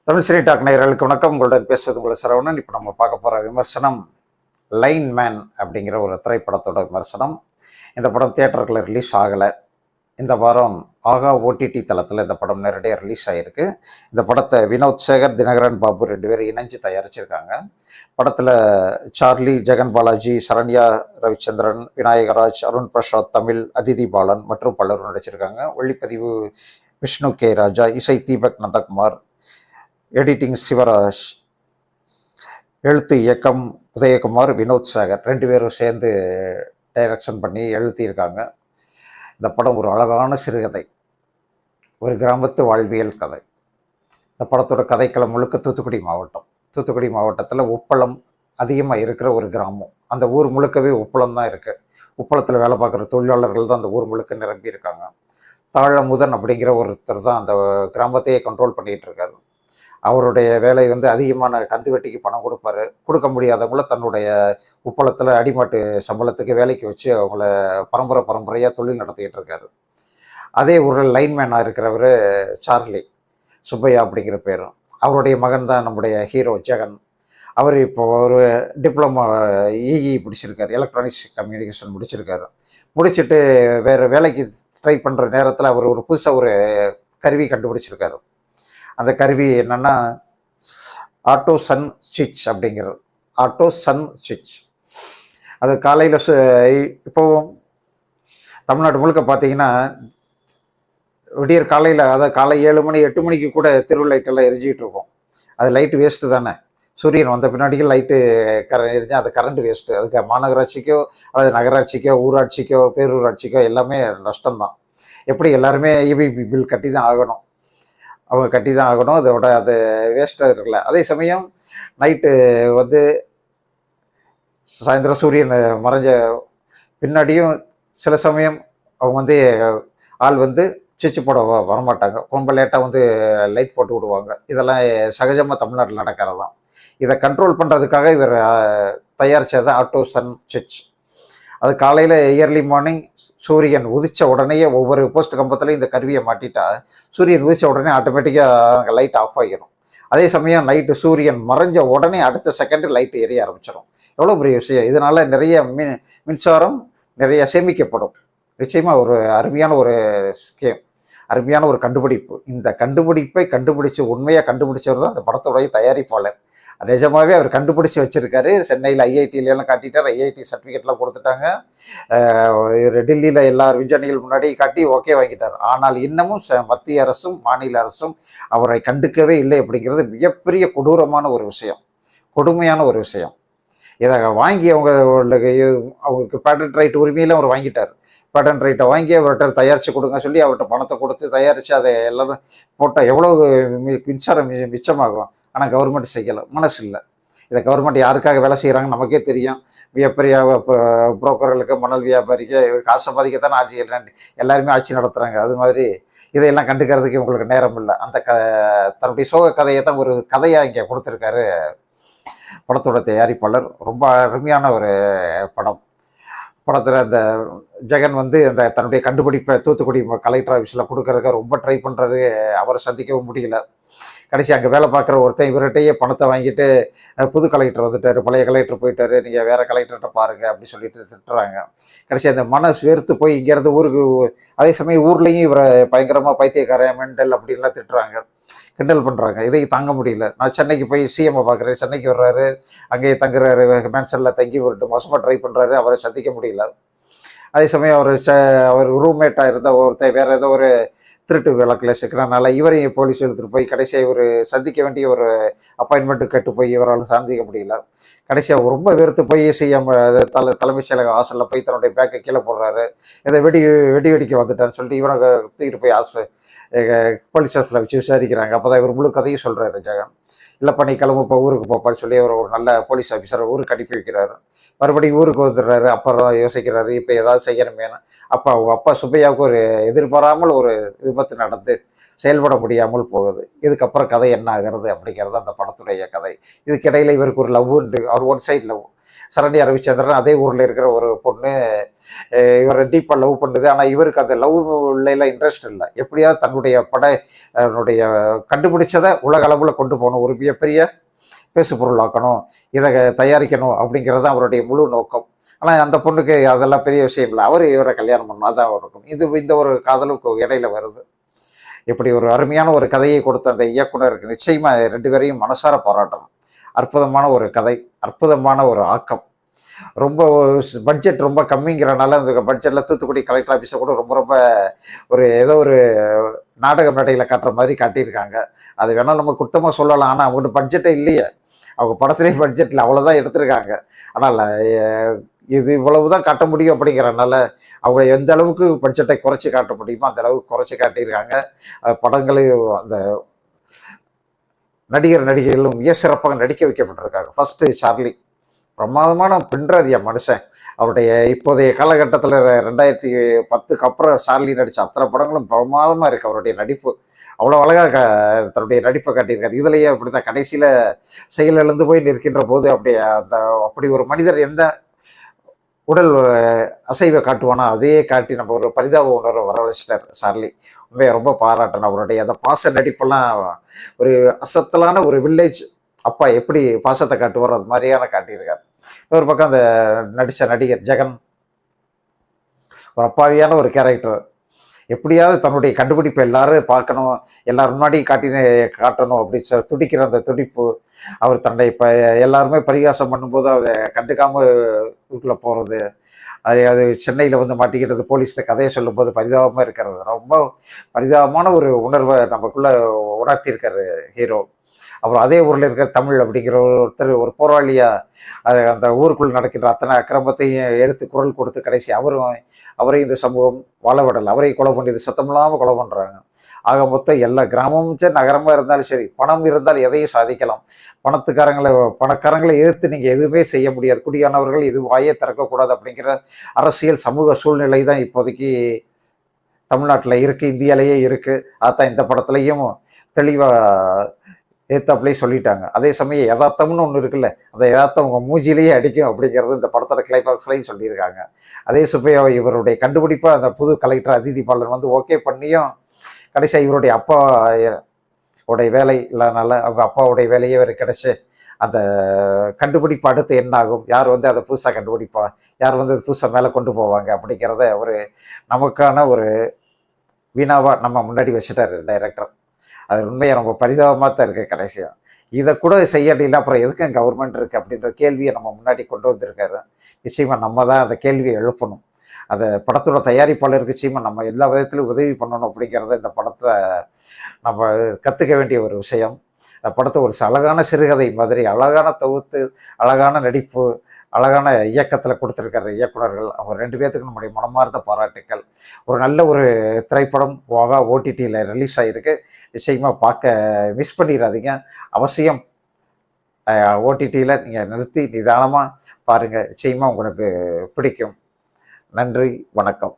Tamil cine talk நேயர்களுக்கு வணக்கம். உங்களுடன் பேசுவது உங்களை சரவணன். இப்போ நம்ம பார்க்க போகிற விமர்சனம் லைன் மேன் அப்படிங்கிற ஒரு திரைப்படத்தோட விமர்சனம். இந்த படம் தியேட்டர்களில் ரிலீஸ் ஆகலை. இந்த வாரம் ஆகா ஓடிடி தளத்தில் இந்த படம் நேரடியாக ரிலீஸ் ஆகிருக்கு. இந்த படத்தை வினோத் சேகர், தினகரன் பாபு 2 பேரும் இணைஞ்சு தயாரிச்சிருக்காங்க. படத்தில் சார்லி, ஜெகன் பாலாஜி, சரண்யா ரவிச்சந்திரன், விநாயகராஜ், அருண் பிரசாத், தமிழ், அதிதி பாலன் மற்றும் பலரும் நடிச்சிருக்காங்க. ஒளிப்பதிவு விஷ்ணு கே ராஜா, இசை தீபக் நந்தகுமார், எடிட்டிங் சிவராஜ், எழுத்து இயக்கம் உதயகுமார், வினோத் சாகர் 2 பேரும் சேர்ந்து டைரக்ஷன் பண்ணி எழுதியிருக்காங்க. இந்த படம் ஒரு அழகான சிறுகதை, ஒரு கிராமத்து வாழ்வியல் கதை. இந்த படத்தோட கதைக்களம் முழுக்க தூத்துக்குடி மாவட்டம். தூத்துக்குடி மாவட்டத்தில் உப்பளம் அதிகமாக இருக்கிற ஒரு கிராமம். அந்த ஊர் முழுக்கவே உப்பளம் தான் இருக்குது. உப்பளத்தில் வேலை பார்க்குற தொழிலாளர்கள் தான் அந்த ஊர் முழுக்க நிரம்பி இருக்காங்க. தாழமுதன் அப்படிங்கிற ஒருத்தர் தான் அந்த கிராமத்தையே கண்ட்ரோல் பண்ணிகிட்டு இருக்காரு. அவருடைய வேலை அதிகமான கந்து வெட்டிக்கு பணம் கொடுப்பாரு. கொடுக்க முடியாதவங்கள தன்னுடைய உப்பளத்தில் அடிமாட்டு சம்பளத்துக்கு வேலைக்கு வச்சு அவங்கள பரம்பரையாக தொழில் நடத்திக்கிட்டு இருக்காரு. அதே ஒரு லைன்மேனாக இருக்கிறவர் சார்லி சுப்பையா அப்படிங்கிற பேரும். அவருடைய மகன் தான் நம்முடைய ஹீரோ ஜெகன். அவர் இப்போ ஒரு டிப்ளமோ இஇ முடிச்சிருக்காரு, எலக்ட்ரானிக்ஸ் கம்யூனிகேஷன் முடிச்சிருக்காரு. முடிச்சுட்டு வேறு வேலைக்கு ட்ரை பண்ணுற நேரத்தில் அவர் ஒரு புதுசாக ஒரு கருவி கண்டுபிடிச்சிருக்காரு. அந்த கருவி என்னென்னா ஆட்டோ சன் ஸ்விட்ச் அப்படிங்கிறது. ஆட்டோ சன் ஸ்விட்ச் அது காலையில் இப்போவும் தமிழ்நாடு முழுக்க பார்த்தீங்கன்னா விடியற் காலையில், அதாவது காலை 7 மணி 8 மணிக்கு கூட தெரு லைட்டெல்லாம் எரிஞ்சிக்கிட்டு இருக்கும். அது லைட்டு வேஸ்ட்டு தானே. சூரியன் வந்த பின்னாடிக்கு லைட்டு எரிஞ்சால் அது கரண்ட் வேஸ்ட்டு. அதுக்கு மாநகராட்சிக்கோ அல்லது நகராட்சிக்கோ ஊராட்சிக்கோ பேரூராட்சிக்கோ எல்லாமே நஷ்டம்தான். எப்படி எல்லாருமே இபி பில் கட்டி தான் ஆகணும். அவங்க கட்டி தான் ஆகணும். அதோட அது வேஸ்ட்டாக இருக்குல்ல. அதே சமயம் நைட்டு சாயந்தரம் சூரியன் மறைஞ்ச பின்னாடியும் சில சமயம் அவங்க ஆள் சுவிட்ச் போட வரமாட்டாங்க. ரொம்ப லேட்டாக லைட் போட்டு விடுவாங்க. இதெல்லாம் சகஜமாக தமிழ்நாட்டில் நடக்கிறது தான். இதை கண்ட்ரோல் பண்ணுறதுக்காக இவர் தயாரித்தது ஆட்டோ சன் சுவிட்ச். அது காலையில் இயர்லி மார்னிங் சூரியன் உதித்த உடனேயே ஒவ்வொரு போஸ்ட் கம்பத்துலையும் இந்த கருவியை மாட்டிட்டா சூரியன் உதித்த உடனே ஆட்டோமேட்டிக்காக லைட் ஆஃப் ஆகிடும். அதே சமயம் நைட்டு சூரியன் மறைஞ்ச உடனே அடுத்த செகண்டு லைட்டு எரிய ஆரம்பிச்சிடும். எவ்வளோ பெரிய விஷயம்! இதனால் நிறைய மின்சாரம் நிறைய சேமிக்கப்படும். நிச்சயமாக ஒரு அருமையான ஒரு ஸ்கீம், அருமையான ஒரு கண்டுபிடிப்பு. இந்த கண்டுபிடிப்பை உண்மையாக கண்டுபிடிச்சவர் தான் அந்த படத்துடைய தயாரிப்பாளர். நிஜமாகவே அவர் கண்டுபிடிச்சி வச்சுருக்காரு. சென்னையில் ஐஐடியிலலாம் காட்டிட்டார். ஐஐடி சர்டிஃபிகேட்லாம் கொடுத்துட்டாங்க. டெல்லியில் எல்லா விஞ்ஞானிகள் முன்னாடி காட்டி ஓகே வாங்கிட்டார். ஆனால் இன்னமும் மத்திய அரசும் மாநில அரசும் அவரை கண்டுக்கவே இல்லை அப்படிங்கிறது மிகப்பெரிய கொடூரமான ஒரு விஷயம், கொடுமையான ஒரு விஷயம். இதை வாங்கி அவங்களுக்கு பேட்டன்ட் ரைட் உரிமையில அவர் வாங்கிட்டார். பேட்டன் ரைட்டை வாங்கி அவர்கிட்ட தயாரித்து கொடுங்க சொல்லி அவர்கிட்ட பணத்தை கொடுத்து தயாரித்து அதை எல்லாம் போட்டால் எவ்வளோ மின்சாரம் மிச்சமாகும். ஆனால் கவர்மெண்ட் செய்யலை, மனசு இல்லை. இதை கவர்மெண்ட் யாருக்காக வேலை செய்கிறாங்கன்னு நமக்கே தெரியும். மிகப்பெரிய புரோக்கர்களுக்கு, மணல் வியாபாரிக்கு காசு சம்பாதிக்கத்தானே ஆட்சி எல்லாருமே ஆட்சி நடத்துகிறாங்க. அது மாதிரி இதையெல்லாம் கண்டுக்கிறதுக்கு உங்களுக்கு நேரம் இல்லை. அந்த தன்னுடைய சோக கதையை தான் ஒரு கதையாக இங்கே கொடுத்துருக்காரு படத்தோட தயாரிப்பாளர். ரொம்ப அருமையான ஒரு படம். படத்தில் அந்த ஜெகன் அந்த தன்னுடைய கண்டுபிடிப்பை தூத்துக்குடி கலெக்டர் ஆஃபீஸில் கொடுக்கறதுக்கு ரொம்ப ட்ரை பண்ணுறது. அவரை சந்திக்கவும் முடியல. கடைசி அங்கே வேலை பார்க்குற ஒருத்தன் இவர்கிட்டயே பணத்தை வாங்கிட்டு புது கலெக்டர் வந்துட்டார், பழைய கலெக்டர் போயிட்டார், நீங்கள் வேறு கலெக்டர்கிட்ட பாருங்கள் அப்படி சொல்லிட்டு திட்டுறாங்க. கடைசி அந்த மனசு வெறுத்து போய் இங்கேருந்து ஊருக்கு, அதே சமயம் ஊர்லேயும் இவரை பயங்கரமாக பைத்தியக்காரன் மெண்டல் அப்படின்லாம் திட்டுறாங்க, கிண்டல் பண்ணுறாங்க. இதை தாங்க முடியல. நான் சென்னைக்கு போய் சிஎம்ஐ பார்க்குறேன். சென்னைக்கு வர்றாரு, அங்கேயே தங்குறாரு, மேன்ஷனில் தங்கி ஒரு 2 மாதமாக ட்ரை பண்ணுறாரு. அவரை சந்திக்க முடியல. அதே சமயம் அவர் ரூம்மேட்டாக இருந்த ஒருத்தர் வேறு ஏதோ ஒரு திருட்டு விளக்கில் சிக்கிறனால இவரையும் போலீஸ் எடுத்துகிட்டு போய் கடைசியாக இவர் சந்திக்க வேண்டிய ஒரு அப்பாயின்மெண்ட்டு கட்டு போய் இவரால் சந்திக்க முடியல. கடைசியாக ரொம்ப வெறுத்து போய் சிஎம் தலைமைச் செயலக வாசலில் போய் தன்னுடைய பேக்கை கீழே போடுறாரு. இதை வெடிக்க வந்துட்டான்னு சொல்லிட்டு இவரை தூக்கிட்டு போய் போலீஸ் ஸ்டேஷனில் வச்சு விசாரிக்கிறாங்க. அப்போ தான் இவர் முழு கதையும் சொல்கிறாரு ஜெகன். இல்லைப்பா நீ கிளம்பு, இப்போ ஊருக்கு போப்பான்னு சொல்லி அவர் ஒரு நல்ல போலீஸ் ஆஃபீஸரை ஊருக்கு அனுப்பி வைக்கிறாரு. மறுபடியும் ஊருக்கு வந்துடுறாரு. அப்புறம் யோசிக்கிறாரு இப்போ ஏதாவது செய்யணுமேனு. அப்போ அவங்க அப்பா சுப்பையாவுக்கு ஒரு எதிர்பாராமல் ஒரு விபத்து நடந்து செயல்பட முடியாமல் போகுது. இதுக்கப்புறம் கதை என்ன ஆகிறது அப்படிங்கிறது அந்த படத்துடைய கதை. இதுக்கிடையில் இவருக்கு ஒரு லவ் உண்டு. அவர் one side love, Saranya Ravichandran அதே ஊரில் இருக்கிற ஒரு பொண்ணு இவரை டீப்பாக லவ் பண்ணுது. ஆனால் இவருக்கு அந்த லவ்ல இன்ட்ரெஸ்ட் இல்லை. எப்படியாவது தன்னுடைய அதனுடைய கண்டுபிடிச்சதை உலக அளவில் கொண்டு போகணும், ஒரு மிகப்பெரிய பேசு பொருளாக்கணும், இதை தயாரிக்கணும் அப்படிங்கிறது அவருடைய முழு நோக்கம். ஆனால் அந்த பொண்ணுக்கு அதெல்லாம் பெரிய விஷயம் இல்லை. அவர் இவரை கல்யாணம் பண்ணணும், அதான் இருக்கும். இந்த ஒரு காதலுக்கு இடையில வருது. இப்படி ஒரு அருமையான ஒரு கதையை கொடுத்த அந்த இயக்குனருக்கு நிச்சயமா 2 பேரையும் மனசார பாராட்டணும். அற்புதமான ஒரு கதை, அற்புதமான ஒரு ஆக்கம். ரொம்ப பட்ஜெட் ரொம்ப கம்மிங்கிறனால அந்த பட்ஜெட்டில் தூத்துக்குடி கலெக்டர் ஆஃபீஸை கூட ரொம்ப ரொம்ப ஏதோ ஒரு நாடக மேடையில் காட்டுற மாதிரி காட்டியிருக்காங்க. அது வேணால் நம்ம குத்தமாக சொல்லலாம். ஆனால் அவங்ககிட்ட பட்ஜெட்டே இல்லையே, அவங்க படத்துலேயே பட்ஜெட்டில் அவ்வளோதான் எடுத்திருக்காங்க. ஆனால் இது இவ்வளவுதான் காட்ட முடியும் அப்படிங்கிறனால அவங்க எந்த அளவுக்கு பட்ஜெட்டை குறைச்சி காட்ட முடியுமோ அந்த அளவுக்கு குறைச்சி காட்டியிருக்காங்க. படங்களையும் அந்த நடிகைகளும் மிக சிறப்பாக நடிக்க வைக்கப்பட்டிருக்காங்க. ஃபர்ஸ்ட் சார்லி பிரமாதமான பின்றறிய மனுஷன். அவருடைய இப்போதைய காலகட்டத்தில் 2010க்கு அப்புறம் சார்லி நடித்த அத்தனை படங்களும் பிரமாதமாக இருக்குது. அவருடைய நடிப்பு அவ்வளோ அழகாக தன்னுடைய நடிப்பை காட்டியிருக்காரு. இதுலேயே அப்படி தான் கடைசியில் செயலிழந்து போய் நிற்கின்ற போது அப்படி ஒரு மனிதர் எந்த உடல் அசைவை காட்டுவானா அதையே காட்டி நம்ம ஒரு பரிதாப உணர்வை வரவழைச்சிட்டார் சார்லி. உண்மையை ரொம்ப பாராட்டணும். அவருடைய அந்த பாச நடிப்பெல்லாம் ஒரு அசத்தலான ஒரு வில்லேஜ் அப்பா எப்படி பாசத்தை காட்டுவார் அது மாதிரியான காட்டியிருக்காரு. ஒரு பக்கம் அந்த நடித்த நடிகர் ஜெகன் ஒரு அப்பாவியான ஒரு கேரக்டர். எப்படியாவது தன்னுடைய கண்டுபிடிப்பை எல்லாரும் பார்க்கணும், எல்லாரும் முன்னாடி காட்டணும் அப்படின்னு துடிக்கிற அந்த துடிப்பு. அவர் தன்னை இப்போ எல்லாருமே பரிகாசம் பண்ணும்போது அதை கண்டுக்காமல் வீட்டில் போகிறது, அது சென்னையில் வந்து மாட்டிக்கிட்டது போலீஸில் கதையை சொல்லும்போது பரிதாபமாக இருக்கிறது. ரொம்ப பரிதாபமான ஒரு உணர்வை நமக்குள்ளே உணர்த்தியிருக்காரு ஹீரோ. அப்புறம் அதே ஊரில் இருக்கிற தமிழ் அப்படிங்கிற ஒருத்தர் ஒரு போராளியாக அந்த ஊருக்குள் நடக்கின்ற அத்தனை அக்கிரமத்தையும் எடுத்து குரல் கொடுத்து கடைசி அவரையும் இந்த சமூகம் வாழ விடலை, அவரையும் கொலை பண்ணிது, சத்தம் இல்லாமல் கொலை பண்ணுறாங்க. ஆக மொத்தம் எல்லா கிராமமும் சரி நகரமாக இருந்தாலும் சரி, பணம் இருந்தால் எதையும் சாதிக்கலாம். பணக்காரங்களை எதிர்த்து நீங்கள் எதுவுமே செய்ய முடியாது. குடியானவர்கள் எதுவும் வாயே திறக்கக்கூடாது அப்படிங்கிற அரசியல் சமூக சூழ்நிலை தான் இப்போதைக்கு தமிழ்நாட்டில் இருக்குது, இந்தியாவிலேயே இருக்குது. அதான் இந்த படத்துலையும் தெளிவாக ஏத்தாப்புலேயே சொல்லிட்டாங்க. அதே சமயம் யதார்த்தம்னு ஒன்று இருக்குல்ல, அந்த யதார்த்தம் உங்கள் மூஞ்சிலேயே அடிக்கும் அப்படிங்கிறது இந்த படத்தோட கிளைபாக்ஸ்லையும் சொல்லியிருக்காங்க. அதே சுப்பையா இவருடைய கண்டுபிடிப்பாக அந்த புது கலெக்டர் அதிதி பாலன் வந்து ஓகே பண்ணியும் கடைசியாக இவருடைய அப்பா உடைய வேலை இல்லாதனால அவங்க அப்பாவுடைய வேலையே இவர் கிடைச்சி அந்த கண்டுபிடிப்பு அடுத்து என்ன ஆகும், யார் வந்து அதை புதுசாக கண்டுபிடிப்பா, யார் வந்து அது புதுசாக மேலே கொண்டு போவாங்க அப்படிங்கிறத ஒரு நமக்கான ஒரு வீணாவாக நம்ம முன்னாடி வச்சுட்டார் டைரக்டர். அது உண்மையாக ரொம்ப பரிதாபமாக தான் இருக்குது. கடைசியாக இதை கூட செய்யல, அப்புறம் எதுக்கு கவர்மெண்ட் இருக்குது அப்படின்ற கேள்வியை நம்ம முன்னாடி கொண்டு வந்திருக்காரு. நிச்சயமாக நம்ம தான் அந்த கேள்வியை எழுப்பணும். அந்த படத்தோட தயாரிப்பாளருக்கு நிச்சயமாக நம்ம எல்லா விதத்திலும் உதவி பண்ணணும் அப்படிங்கிறத இந்த படத்தை நம்ம கற்றுக்க வேண்டிய ஒரு விஷயம். அந்த படத்தை ஒரு அழகான சிறுகதை மாதிரி அழகான தொகுத்து, அழகான நடிப்பு, அழகான இயக்கத்தில் கொடுத்துருக்கிற இயக்குனர்கள் அவங்க 2 பேர்த்துக்கு நம்முடைய மனமார்ந்த பாராட்டுக்கள். ஒரு நல்ல ஒரு திரைப்படம் ஓடிடியில் ரிலீஸ் ஆகிருக்கு. நிச்சயமாக பார்க்க மிஸ் பண்ணிடாதீங்க. அவசியம் ஓடிடியில் நீங்கள் நிறுத்தி நிதானமாக பாருங்கள். நிச்சயமாக உங்களுக்கு பிடிக்கும். நன்றி, வணக்கம்.